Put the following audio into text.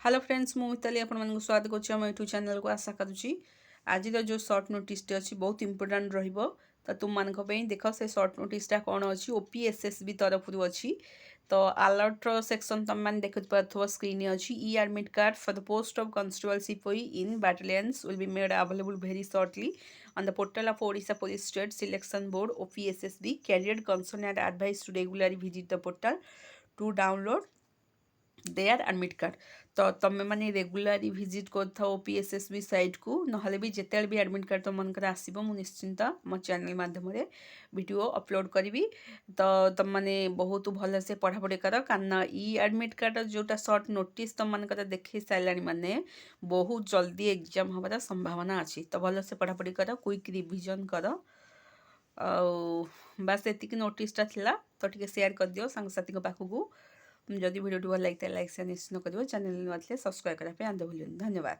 Hello friends मु मिताली आपन स्वागत करुच्ची आम यूट्यूब चैनल को आशा करुच्ची आज जो सर्ट नोटिस अच्छी बहुत इंपोर्टाट तो तुम मान देख से सर्ट नोटिसटा कौन अच्छी ओपीएसएसबी तरफ अच्छी तो अलर्ट सेक्शन तुम मैंने देखि पार्थ स्क्रीन अच्छी e admit card for the post of constable सिपाही in battalions will be made available very shortly on the portal of Odisha Police State Selection Board OPSSB. Career concern and advised to regularly visit the portal to download their admit card तो तुम मैंने रेगुलारी visit कर ओपीएसएसबी site को ना भी जिते भी admit card तुम मन आसो मु निश्चिंत मो चैनल मध्यम वीडियो अपलोड करी तो तुम मैंने बहुत भल से पढ़ापढ़ी कर कारण ई एडमिट कार्ड जोटा सर्ट नोटिस तुम मान देखी सारे मैंने बहुत जल्दी एग्जाम हमारा संभावना अच्छी तो भल से पढ़ापढ़ी कर क्विक रिविजन कर बास एतिक नोटिसटा थिला तो टिके शेयर कर दियो सांगसाथी पाखक जदि भिडियो भल लगे लाइक से निश्चित कर चैनल नुआ सब्सक्राइब करने भूलुनि धन्यवाद।